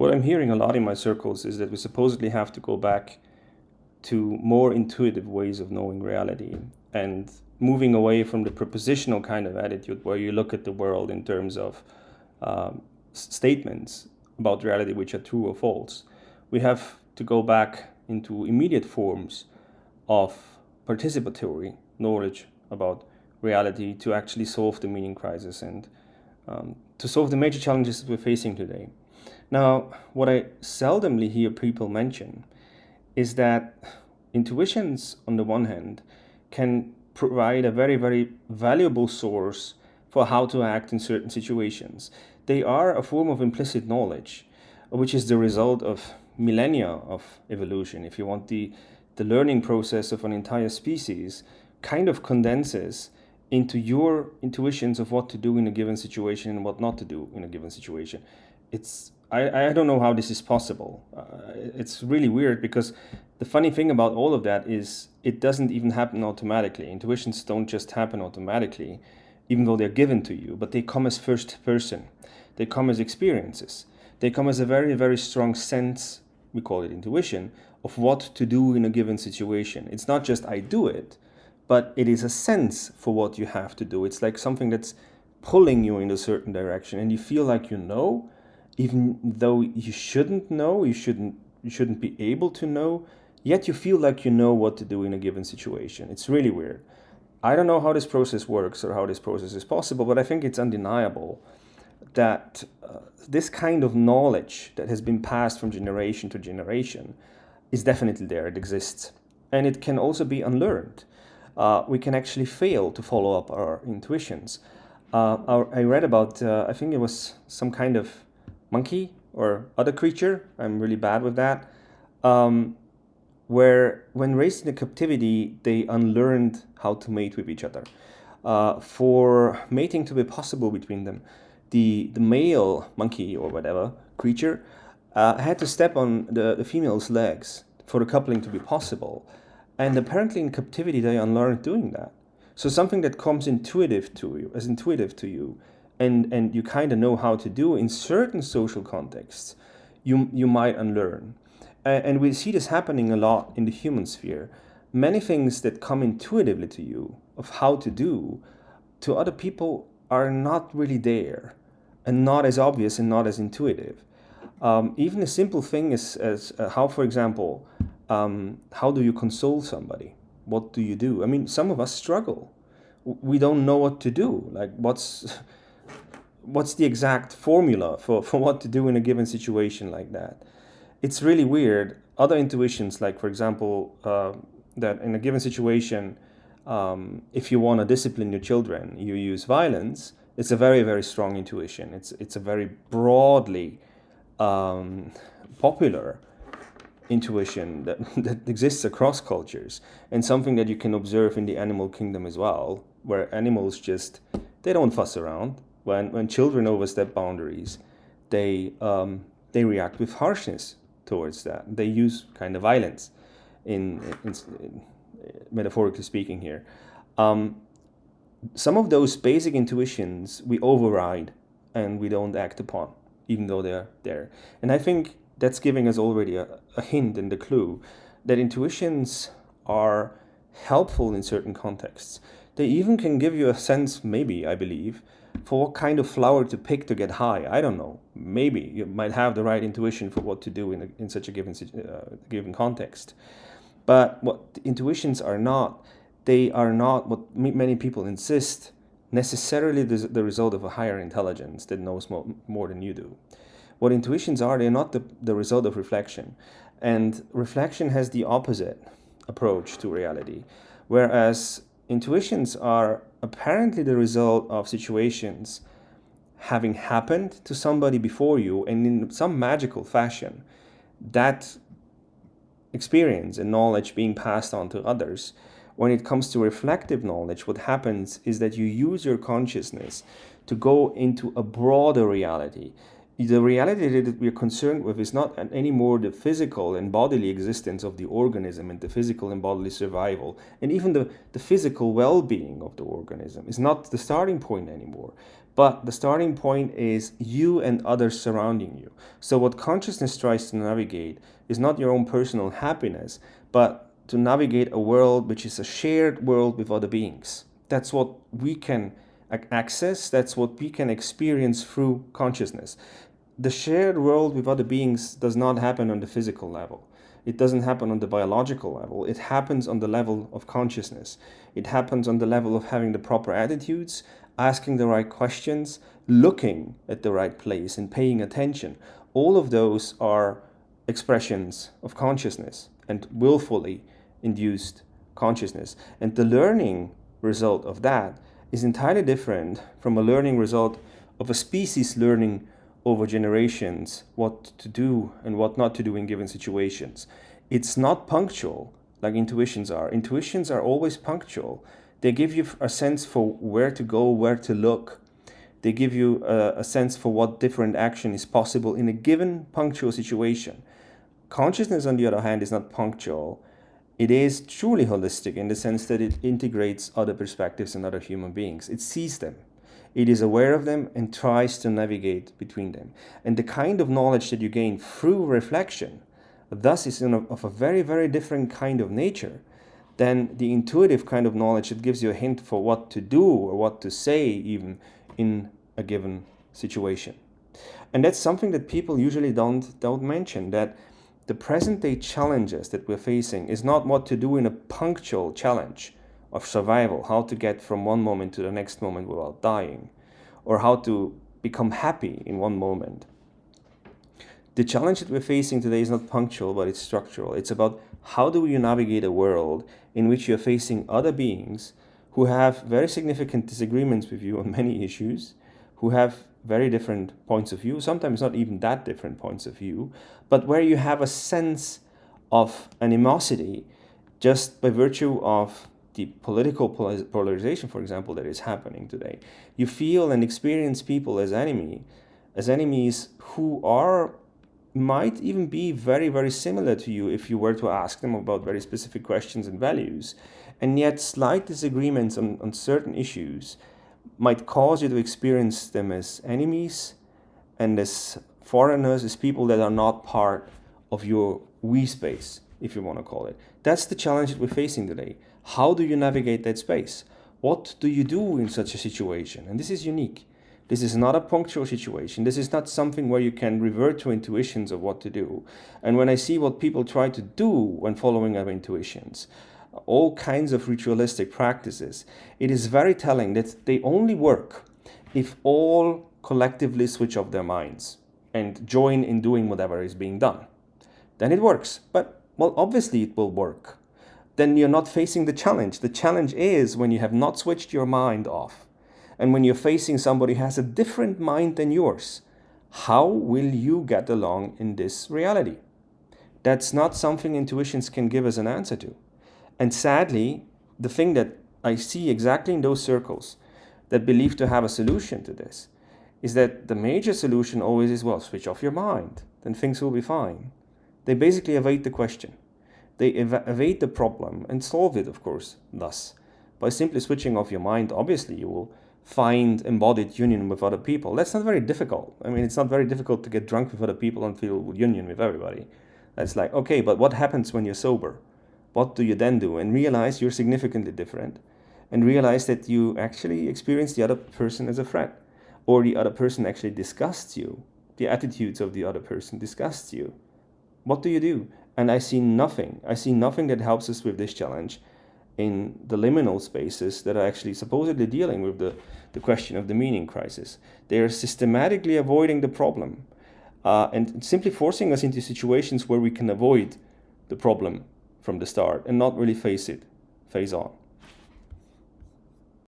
What I'm hearing a lot in my circles is that we supposedly have to go back to more intuitive ways of knowing reality and moving away from the propositional kind of attitude where you look at the world in terms of statements about reality which are true or false. We have to go back into immediate forms of participatory knowledge about reality to actually solve the meaning crisis and to solve the major challenges that we're facing today. Now, what I seldomly hear people mention is that intuitions, on the one hand, can provide a very, very valuable source for how to act in certain situations. They are a form of implicit knowledge, which is the result of millennia of evolution. If you want, the learning process of an entire species kind of condenses into your intuitions of what to do in a given situation and what not to do in a given situation. I don't know how this is possible. It's really weird because the funny thing about all of that is it doesn't even happen automatically. Intuitions don't just happen automatically, even though they're given to you, but they come as first person. They come as experiences. They come as a very, very strong sense, we call it intuition, of what to do in a given situation. It's not just I do it, but it is a sense for what you have to do. It's like something that's pulling you in a certain direction and you feel like you know, even though you shouldn't know, you shouldn't be able to know, yet you feel like you know what to do in a given situation. It's really weird. I don't know how this process works or how this process is possible, but I think it's undeniable that this kind of knowledge that has been passed from generation to generation is definitely there. It exists. And it can also be unlearned. We can actually fail to follow up our intuitions. I read about, I think it was some kind of monkey or other creature, I'm really bad with that, where when raised in captivity, they unlearned how to mate with each other. For mating to be possible between them, the male monkey or whatever creature had to step on the female's legs for the coupling to be possible. And apparently in captivity, they unlearned doing that. So something that comes intuitive to you, and you kind of know how to do in certain social contexts, you might unlearn. And we see this happening a lot in the human sphere. Many things that come intuitively to you of how to do, to other people are not really there, and not as obvious and not as intuitive. Even a simple thing as how, for example, how do you console somebody? What do you do? I mean, some of us struggle. We don't know what to do. Like, what's the exact formula for what to do in a given situation like that? It's really weird. Other intuitions, like, for example, that in a given situation, if you want to discipline your children, you use violence. It's a very, very strong intuition. It's a very broadly popular intuition that exists across cultures, and something that you can observe in the animal kingdom as well, where animals they don't fuss around. When children overstep boundaries, they react with harshness towards that. They use kind of violence, in metaphorically speaking here. Some of those basic intuitions we override and we don't act upon, even though they're there. And I think that's giving us already a hint and a clue that intuitions are helpful in certain contexts. They even can give you a sense, maybe, I believe, for what kind of flower to pick to get high. I don't know. Maybe you might have the right intuition for what to do in such a given context. But what intuitions are not, they are not what many people insist, necessarily the result of a higher intelligence that knows more than you do. What intuitions are, they're not the result of reflection. And reflection has the opposite approach to reality. Whereas intuitions are apparently the result of situations having happened to somebody before you, and in some magical fashion, that experience and knowledge being passed on to others. When it comes to reflective knowledge, what happens is that you use your consciousness to go into a broader reality. The reality that we are concerned with is not anymore the physical and bodily existence of the organism and the physical and bodily survival, and even the physical well-being of the organism is not the starting point anymore. But the starting point is you and others surrounding you. So what consciousness tries to navigate is not your own personal happiness, but to navigate a world which is a shared world with other beings. That's what we can access, that's what we can experience through consciousness. The shared world with other beings does not happen on the physical level. It doesn't happen on the biological level. It happens on the level of consciousness. It happens on the level of having the proper attitudes, asking the right questions, looking at the right place, and paying attention. All of those are expressions of consciousness and willfully induced consciousness. And the learning result of that is entirely different from a learning result of a species learning over generations what to do and what not to do in given situations. It's not punctual like intuitions are. Intuitions are always punctual. They give you a sense for where to go, where to look. They give you a sense for what different action is possible in a given punctual situation. Consciousness, on the other hand, is not punctual. It is truly holistic in the sense that it integrates other perspectives and other human beings. It sees them. It is aware of them and tries to navigate between them. And the kind of knowledge that you gain through reflection, thus is of a very, very different kind of nature than the intuitive kind of knowledge that gives you a hint for what to do or what to say even in a given situation. And that's something that people usually don't mention, that the present day challenges that we're facing is not what to do in a punctual challenge of survival, how to get from one moment to the next moment without dying, or how to become happy in one moment. The challenge that we're facing today is not punctual, but it's structural. It's about how do you navigate a world in which you're facing other beings who have very significant disagreements with you on many issues, who have very different points of view, sometimes not even that different points of view, but where you have a sense of animosity just by virtue of the political polarization, for example, that is happening today. You feel and experience people as enemies who might even be very, very similar to you if you were to ask them about very specific questions and values. And yet slight disagreements on certain issues might cause you to experience them as enemies and as foreigners, as people that are not part of your we space, if you want to call it. That's the challenge that we're facing today. How do you navigate that space? What do you do in such a situation? And this is unique. This is not a punctual situation. This is not something where you can revert to intuitions of what to do. And when I see what people try to do when following up intuitions, all kinds of ritualistic practices, it is very telling that they only work if all collectively switch off their minds and join in doing whatever is being done. Then it works. But, well, obviously it will work. Then you're not facing the challenge. The challenge is when you have not switched your mind off. And when you're facing somebody who has a different mind than yours, how will you get along in this reality? That's not something intuitions can give us an answer to. And sadly, the thing that I see exactly in those circles that believe to have a solution to this is that the major solution always is, well, switch off your mind, then things will be fine. They basically evade the question. They evade the problem and solve it, of course, thus. By simply switching off your mind, obviously you will find embodied union with other people. That's not very difficult. I mean, it's not very difficult to get drunk with other people and feel union with everybody. That's like, okay, but what happens when you're sober? What do you then do? And realize you're significantly different. And realize that you actually experience the other person as a threat. Or the other person actually disgusts you. The attitudes of the other person disgusts you. What do you do? And I see nothing. I see nothing that helps us with this challenge in the liminal spaces that are actually supposedly dealing with the question of the meaning crisis. They are systematically avoiding the problem and simply forcing us into situations where we can avoid the problem from the start and not really face on.